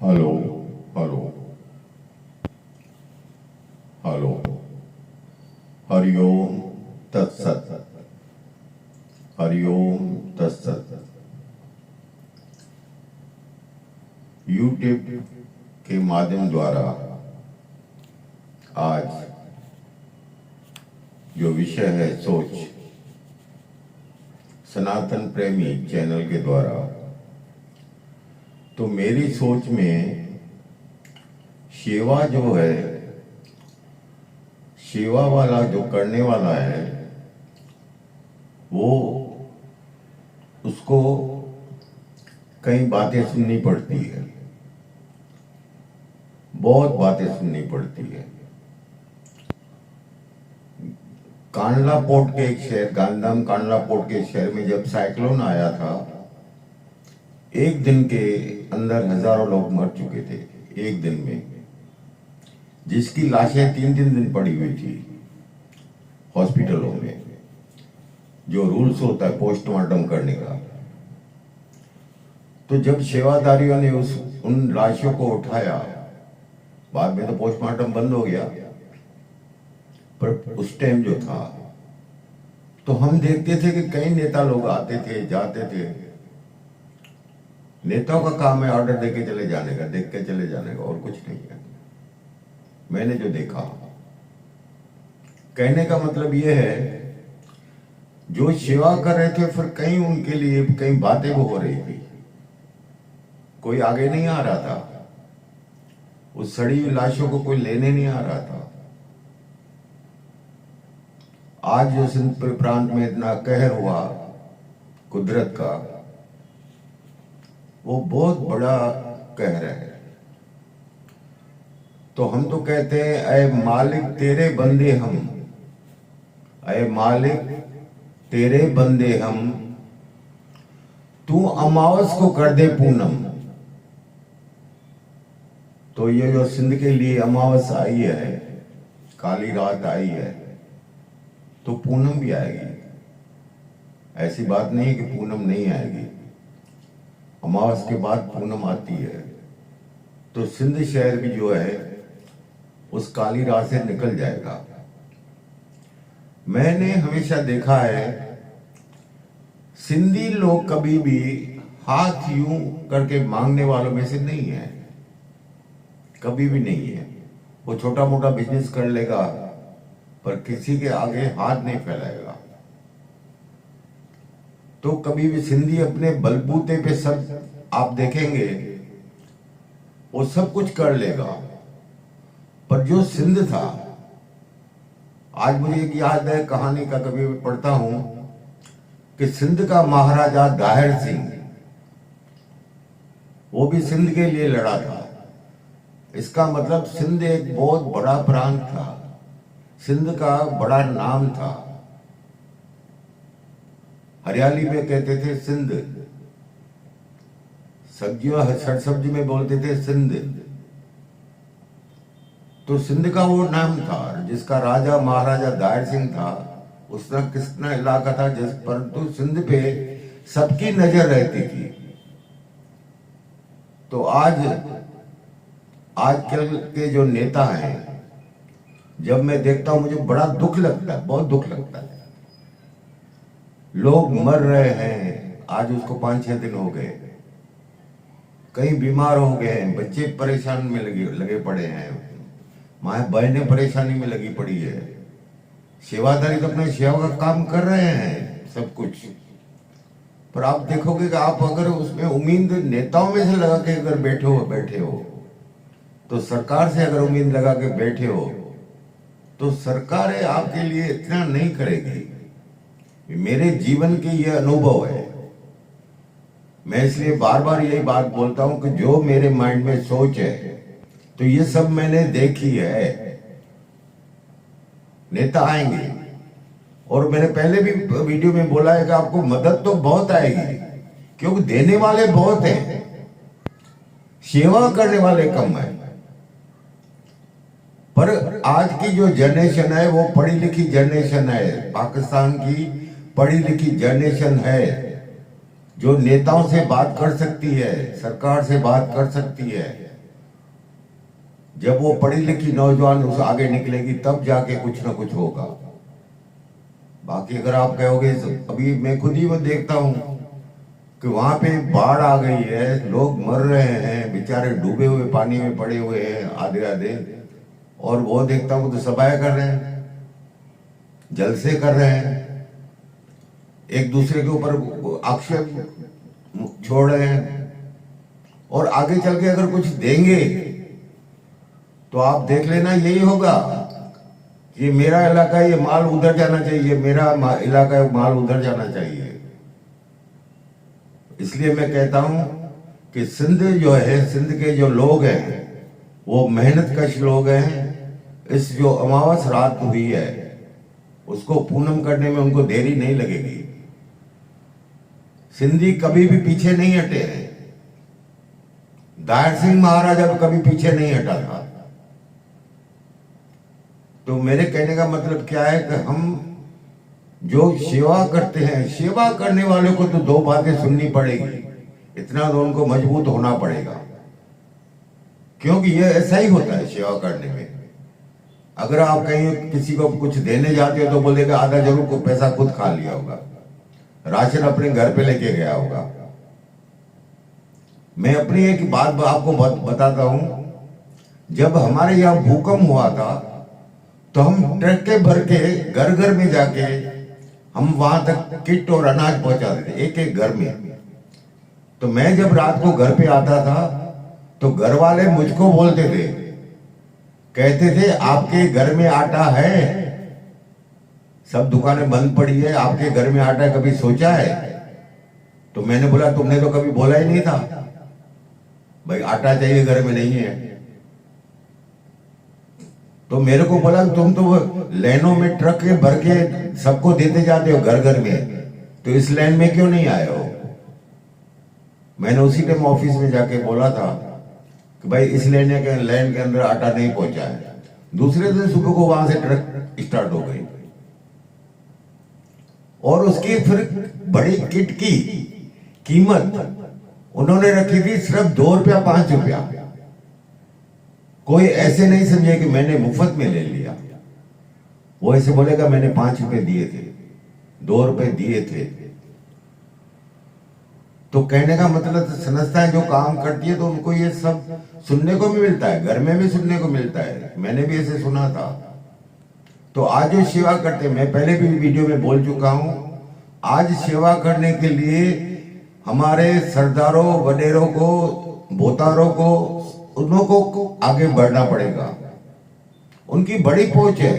Hello hello hello. Hariom तत्सत। हरिओम तत्सत। YouTube के माध्यम द्वारा आज जो विषय है सोच, सनातन प्रेमी चैनल के द्वारा, तो मेरी सोच में सेवा जो है, सेवा वाला जो करने वाला है वो उसको कई बातें सुननी पड़ती है, बहुत बातें सुननी पड़ती है। कांडला पोर्ट के एक शहर, गांधीधाम कांडला पोर्ट के शहर में जब साइक्लोन आया था, एक दिन के अंदर हजारों लोग मर चुके थे, एक दिन में, जिसकी लाशें 3-3 दिन पड़ी हुई थी हॉस्पिटलों में, जो रूल्स होता है पोस्टमार्टम करने का। तो जब सेवादारियों ने उन लाशों को उठाया, बाद में तो पोस्टमार्टम बंद हो गया, पर उस टाइम जो था तो हम देखते थे कि कई नेता लोग आते थे जाते थे। नेताओं का काम है ऑर्डर देके चले जाने का, देख के चले जाने का, और कुछ नहीं है। मैंने जो देखा, कहने का मतलब यह है, जो सेवा कर रहे थे फिर कहीं उनके लिए कई बातें वो हो रही थी, कोई आगे नहीं आ रहा था, उस सड़ी हुई लाशों को कोई लेने नहीं आ रहा था। आज जो सिंध प्रांत में इतना कहर हुआ कुदरत का, वो बहुत बड़ा कहर है। तो हम तो कहते हैं, ऐ मालिक तेरे बंदे हम, ऐ मालिक तेरे बंदे हम, तू अमावस को कर दे पूनम। तो ये जो सिंध के लिए अमावस आई है, काली रात आई है, तो पूनम भी आएगी। ऐसी बात नहीं कि पूनम नहीं आएगी, अमावस के बाद पूनम आती है। तो सिंध शहर भी जो है उस काली रात से निकल जाएगा। मैंने हमेशा देखा है, सिंधी लोग कभी भी हाथ यूं करके मांगने वालों में से नहीं है, कभी भी नहीं है। वो छोटा मोटा बिजनेस कर लेगा पर किसी के आगे हाथ नहीं फैलाएगा। तो कभी भी सिंधी अपने बलबूते पे सब आप देखेंगे वो सब कुछ कर लेगा। पर जो सिंध था, आज मुझे एक याद है कहानी का, कभी भी पढ़ता हूं कि सिंध का महाराजा दाहिर सिंह, वो भी सिंध के लिए लड़ा था। इसका मतलब सिंध एक बहुत बड़ा प्रांत था, सिंध का बड़ा नाम था। हरियाली में कहते थे सिंध, सब्जियों हर सब्जी में बोलते थे सिंध। तो सिंध का वो नाम था, जिसका राजा महाराजा दाहिर सिंह था। उसका कितना इलाका था जिस परंतु सिंध पे सबकी नजर रहती थी। तो आजकल के जो नेता हैं, जब मैं देखता हूं मुझे बड़ा दुख लगता है, बहुत दुख लगता है। लोग मर रहे हैं, आज उसको 5-6 दिन हो गए, कई बीमार हो गए हैं, बच्चे परेशान में लगे पड़े हैं, माँ बहनें परेशानी में लगी पड़ी है। सेवादारी तो अपने सेवा का काम कर रहे हैं सब कुछ, पर आप देखोगे कि आप अगर उसमें उम्मीद नेताओं में से लगा के अगर बैठे हो तो सरकार से अगर उम्मीद लगा के बैठे हो तो सरकारें आपके लिए इतना नहीं करेगी। मेरे जीवन के ये अनुभव है, मैं इसलिए बार बार यही बात बोलता हूं कि जो मेरे माइंड में सोच है तो ये सब मैंने देखी है। नेता आएंगे, और मैंने पहले भी वीडियो में बोला है कि आपको मदद तो बहुत आएगी, क्योंकि देने वाले बहुत हैं, सेवा करने वाले कम है। पर आज की जो जनरेशन है वो पढ़ी लिखी जनरेशन है, पाकिस्तान की पढ़ी लिखी जनरेशन है, जो नेताओं से बात कर सकती है, सरकार से बात कर सकती है। जब वो पढ़ी लिखी नौजवान उस आगे निकलेगी तब जाके कुछ ना कुछ होगा। बाकी अगर आप कहोगे, अभी मैं खुद ही वो देखता हूं कि वहां पे बाढ़ आ गई है, लोग मर रहे हैं, बेचारे डूबे हुए पानी में पड़े हुए हैं आधे आधे, और वो देखता हूं तो सफाई कर रहे हैं, जलसे कर रहे हैं, एक दूसरे के ऊपर आक्षेप छोड़ रहे हैं। और आगे चल के अगर कुछ देंगे तो आप देख लेना यही होगा कि मेरा इलाका ये माल उधर जाना चाहिए, मेरा इलाका माल उधर जाना चाहिए। इसलिए मैं कहता हूं कि सिंध जो है, सिंध के जो लोग हैं वो मेहनत कश लोग हैं। इस जो अमावस रात हुई है उसको पूनम करने में उनको देरी नहीं लगेगी। सिंधी कभी भी पीछे नहीं हटे हैं। दायर सिंह महाराज अब कभी पीछे नहीं हटा था। तो मेरे कहने का मतलब क्या है कि हम जो सेवा करते हैं, सेवा करने वाले को तो दो बातें सुननी पड़ेगी, इतना तो उनको मजबूत होना पड़ेगा, क्योंकि ये ऐसा ही होता है सेवा करने में। अगर आप कहीं किसी को कुछ देने जाते हो तो बोलेगा आधा जरूर को पैसा खुद खा लिया होगा, राशन अपने घर पे लेके गया होगा। मैं अपनी एक बात आपको बताता हूं। जब हमारे यहाँ भूकंप हुआ था तो हम ट्रक के भर के घर घर में जाके हम वहां तक किट और अनाज पहुंचाते थे, एक एक घर में। तो मैं जब रात को घर पे आता था तो घर वाले मुझको बोलते थे, कहते थे आपके घर में आटा है, सब दुकानें बंद पड़ी है, आपके घर में आटा कभी सोचा है? तो मैंने बोला तुमने तो कभी बोला ही नहीं था भाई आटा चाहिए, घर में नहीं है। तो मेरे को बोला तुम तो लाइनों में ट्रक के भर के सबको देते जाते हो घर घर में, तो इस लाइन में क्यों नहीं आए हो? मैंने उसी टाइम ऑफिस में जाके बोला था कि भाई इस लाइन के अंदर आटा नहीं पहुंचा है। दूसरे दिन सुबह को वहां से ट्रक स्टार्ट हो गई और उसकी फिर बड़ी किट की कीमत उन्होंने रखी थी सिर्फ 2 रुपया 5 रुपया। कोई ऐसे नहीं समझे कि मैंने मुफ्त में ले लिया, वो ऐसे बोलेगा मैंने 5 रुपए दिए थे, 2 रुपए दिए थे। तो कहने का मतलब संस्थाएं जो काम करती है तो उनको ये सब सुनने को भी मिलता है, घर में भी सुनने को मिलता है, मैंने भी ऐसे सुना था। तो आज जो सेवा करते, मैं पहले भी वीडियो में बोल चुका हूं, आज सेवा करने के लिए हमारे सरदारों वडेरों को, बोतारों को, उन्हों को आगे बढ़ना पड़ेगा। उनकी बड़ी पहुंच है।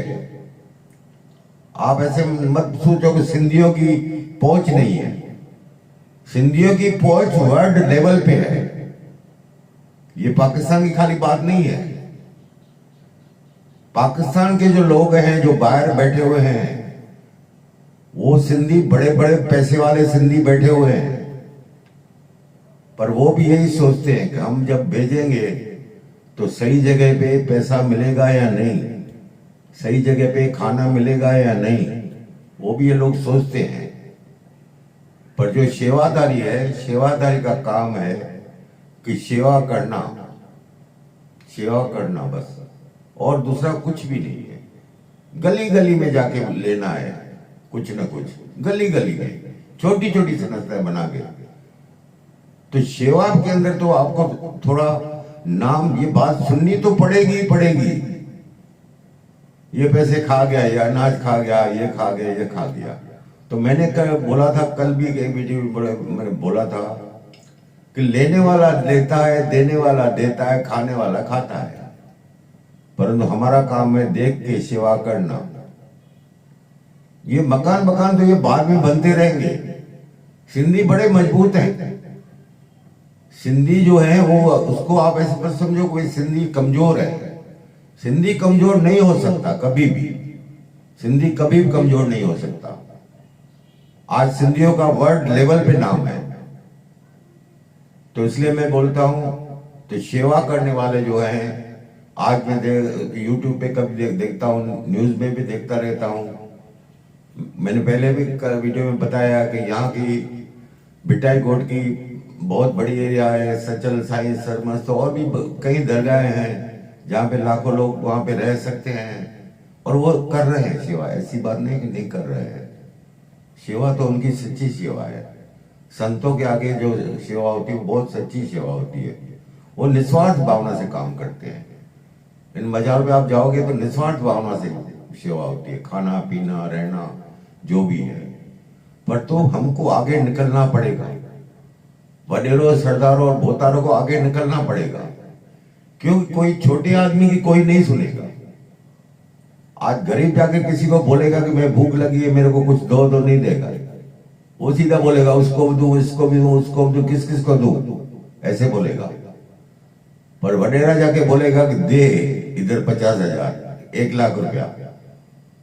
आप ऐसे मत सोचो कि सिंधियों की पहुंच नहीं है। सिंधियों की पहुंच वर्ल्ड लेवल पे है। ये पाकिस्तान की खाली बात नहीं है। पाकिस्तान के जो लोग हैं जो बाहर बैठे हुए हैं, वो सिंधी बड़े बड़े पैसे वाले सिंधी बैठे हुए हैं, पर वो भी यही सोचते हैं कि हम जब भेजेंगे तो सही जगह पे पैसा मिलेगा या नहीं, सही जगह पे खाना मिलेगा या नहीं, वो भी ये लोग सोचते हैं। पर जो सेवादारी है, सेवादारी का काम है कि सेवा करना, सेवा करना बस, और दूसरा कुछ भी नहीं है। गली गली में जाके लेना है कुछ ना कुछ, गली गली में छोटी छोटी संस्थाएं बना के। तो सेवा के अंदर तो आपको थोड़ा नाम, ये बात सुननी तो पड़ेगी ही पड़ेगी। ये पैसे खा गया, ये अनाज खा गया, ये खा गया, ये खा गया। तो मैंने बोला था, कल भी एक वीडियो में मैंने बोला था कि लेने वाला लेता है, देने वाला देता है, खाने वाला खाता है। परंतु हमारा काम है देख के सेवा करना। ये मकान तो ये बाद में बनते रहेंगे। सिंधी बड़े मजबूत हैं। सिंधी जो है वो, उसको आप ऐसे मत समझो कोई सिंधी कमजोर है। सिंधी कमजोर नहीं हो सकता कभी भी। सिंधी कभी भी कमजोर नहीं हो सकता। आज सिंधियों का वर्ल्ड लेवल पे नाम है। तो इसलिए मैं बोलता हूं, तो सेवा करने वाले जो हैं, आज मैं यूट्यूब पे कभी देखता हूं, न्यूज में भी देखता रहता हूं। मैंने पहले भी वीडियो में बताया कि यहाँ की बिटाई कोट की बहुत बड़ी एरिया है, सचल, साई, सरमस्त और भी कई दरगाहें हैं जहाँ पे लाखों लोग वहां पे रह सकते हैं और वो कर रहे हैं सेवा। ऐसी बात नहीं कि नहीं कर रहे हैं। सेवा तो उनकी सच्ची सेवा है। संतों के आगे जो सेवा होती है वो बहुत सच्ची सेवा होती है। वो निस्वार्थ भावना से काम करते हैं। इन मजार में आप जाओगे तो निस्वार्थ भावना से सेवा होती है, खाना पीना रहना जो भी है। पर तो हमको आगे निकलना पड़ेगा, वडेरों सरदारों और भोतारों को आगे निकलना पड़ेगा, क्योंकि कोई छोटे आदमी की कोई नहीं सुनेगा। आज गरीब जाके किसी को बोलेगा कि मैं भूख लगी है मेरे को कुछ दो, तो नहीं देगा। वो सीधा बोलेगा उसको भी दूं, इसको भी दूं, उसको भी दूं, किस किस को दूं, ऐसे बोलेगा। पर वडेरा जाके बोलेगा कि दे इधर 50,000, 1,00,000 रुपया,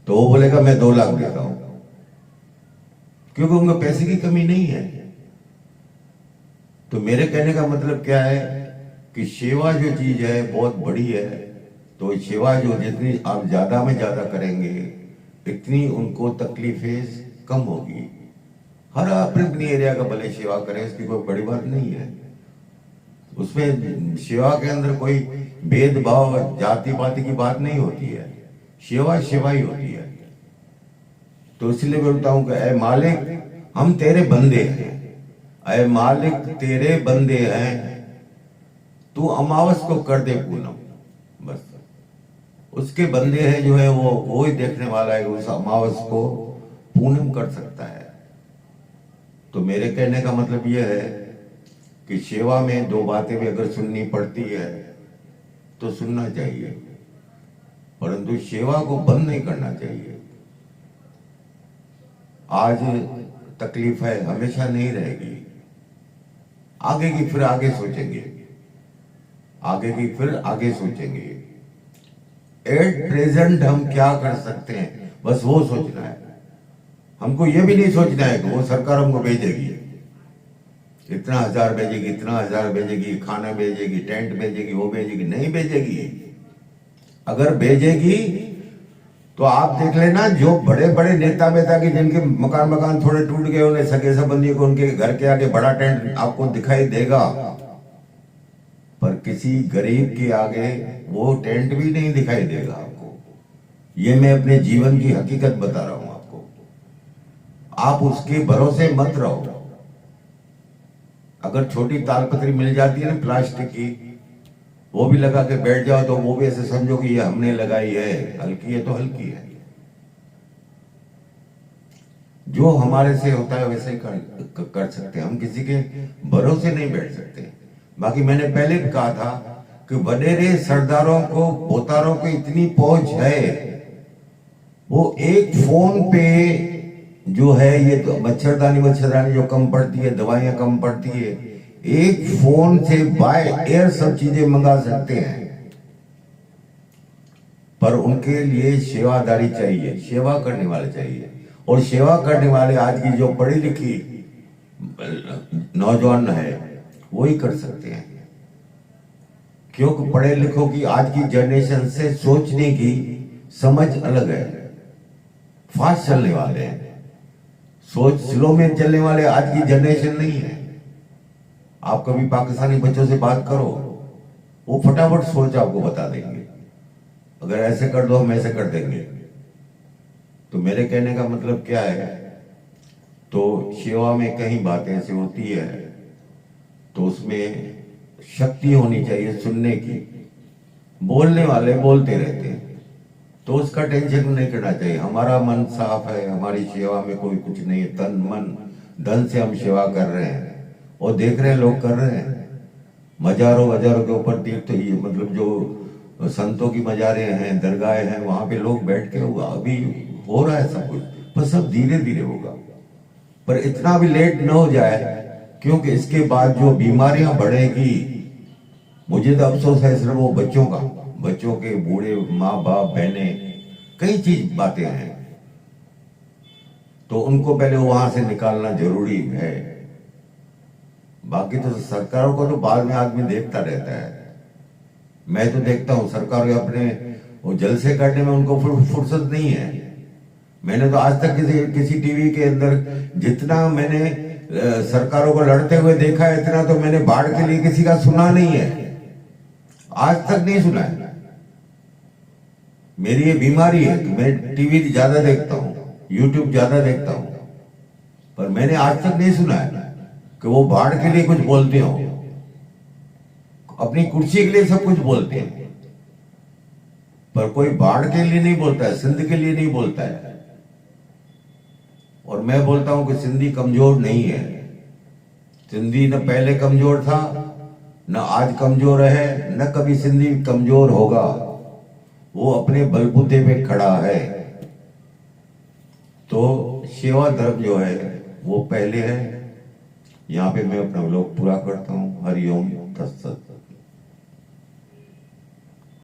तो वो बोलेगा मैं 2,00,000 देता हूं, क्योंकि उनको पैसे की कमी नहीं है। तो मेरे कहने का मतलब क्या है कि सेवा जो चीज है बहुत बड़ी है। तो सेवा जो जितनी आप ज्यादा में ज्यादा करेंगे इतनी उनको तकलीफें कम होगी। हर अपनी एरिया का भले सेवा करें, इसकी कोई बड़ी बात नहीं है। उसमें सेवा के अंदर कोई भेदभाव जाति पाति की बात नहीं होती है। सेवा सेवा ही होती है। तो इसलिए मैं बोलता हूं कि ऐ मालिक हम तेरे बंदे हैं, ऐ मालिक तेरे बंदे हैं, तू अमावस को कर दे पूनम। बस उसके बंदे हैं जो है वो ही देखने वाला है, उस अमावस को पूनम कर सकता है। तो मेरे कहने का मतलब यह है कि सेवा में दो बातें भी अगर सुननी पड़ती है तो सुनना चाहिए, परंतु सेवा को बंद नहीं करना चाहिए। आज तकलीफ है, हमेशा नहीं रहेगी। आगे की फिर आगे सोचेंगे, आगे की फिर आगे सोचेंगे। एट प्रेजेंट हम क्या कर सकते हैं, बस वो सोचना है। हमको ये भी नहीं सोचना है कि वो सरकार हमको भेजेगी, इतना 1,000 भेजेगी, इतना 1,000 भेजेगी, खाना भेजेगी, टेंट भेजेगी, वो भेजेगी। नहीं भेजेगी। अगर भेजेगी तो आप देख लेना, जो बड़े बड़े नेता वेता की जिनके मकान थोड़े टूट गए, उन्हें सगे संबंधी को उनके घर के आगे बड़ा टेंट आपको दिखाई देगा, पर किसी गरीब के आगे वो टेंट भी नहीं दिखाई देगा आपको। ये मैं अपने जीवन की हकीकत बता रहा हूं आपको। आप उसके भरोसे मत रहो। अगर छोटी तालपत्री मिल जाती है ना प्लास्टिक की, वो भी लगा के बैठ जाओ तो वो भी ऐसे समझो कि ये हमने लगाई है, हल्की है तो हल्की है। जो हमारे से होता है वैसे ही कर सकते हैं। हम किसी के भरोसे नहीं बैठ सकते। बाकी मैंने पहले भी कहा था कि वडेरे सरदारों को भोतारों को इतनी पहुंच है, वो एक फोन पे जो है ये तो मच्छरदानी जो कम पड़ती है, दवाइयां कम पड़ती है, एक फोन से बाय एयर सब चीजें मंगा सकते हैं। पर उनके लिए सेवादारी चाहिए, सेवा करने वाले चाहिए। और सेवा करने वाले आज की जो पढ़ी लिखी नौजवान है वो ही कर सकते हैं, क्योंकि पढ़े लिखों की आज की जनरेशन से सोचने की समझ अलग है। फास्ट चलने वाले हैं, सोच स्लो में चलने वाले आज की जनरेशन नहीं है। आप कभी पाकिस्तानी बच्चों से बात करो, वो फटाफट सोच आपको बता देंगे, अगर ऐसे कर दो हम ऐसे कर देंगे। तो मेरे कहने का मतलब क्या है, तो सेवा में कई बातें ऐसी होती है तो उसमें शक्ति होनी चाहिए सुनने की। बोलने वाले बोलते रहते हैं तो उसका टेंशन नहीं करना चाहिए। हमारा मन साफ है, हमारी सेवा में कोई कुछ नहीं है। तन मन धन से हम सेवा कर रहे हैं और देख रहे हैं लोग कर रहे हैं। मजारों के ऊपर तीर्थ, ये मतलब जो संतों की मजारें हैं, दरगाहें हैं, वहां पे लोग बैठ के अभी हो रहा है सब कुछ, पर सब धीरे धीरे होगा। पर इतना भी लेट न हो जाए, क्योंकि इसके बाद जो बीमारियां बढ़ेगी, मुझे तो अफसोस है सिर्फ वो बच्चों का, बच्चों के, बूढ़े, माँ बाप, बहने, कई चीज बातें हैं, तो उनको पहले वहां से निकालना जरूरी है। बाकी तो सरकारों को तो बाद में आदमी देखता रहता है। मैं तो देखता हूं सरकार अपने वो जलसे करने में उनको फुर्सत नहीं है। मैंने तो आज तक किसी टीवी के अंदर जितना मैंने सरकारों को लड़ते हुए देखा है, इतना तो मैंने बाढ़ के लिए किसी का सुना नहीं है, आज तक नहीं सुना है। मेरी ये बीमारी है कि मैं टीवी ज्यादा देखता हूँ, यूट्यूब ज्यादा देखता हूँ, पर मैंने आज तक नहीं सुना है कि वो बाढ़ के लिए कुछ बोलते हो। अपनी कुर्सी के लिए सब कुछ बोलते हैं, पर कोई बाढ़ के लिए नहीं बोलता है, सिंध के लिए नहीं बोलता है। और मैं बोलता हूं कि सिंधी कमजोर नहीं है। सिंधी न पहले कमजोर था, न आज कमजोर है, न कभी सिंधी कमजोर होगा। वो अपने बलबूते पे खड़ा है। तो सेवा धर्म जो है वो पहले है। यहाँ पे मैं अपना व्लॉग पूरा करता हूँ। हरिओम तत्सत।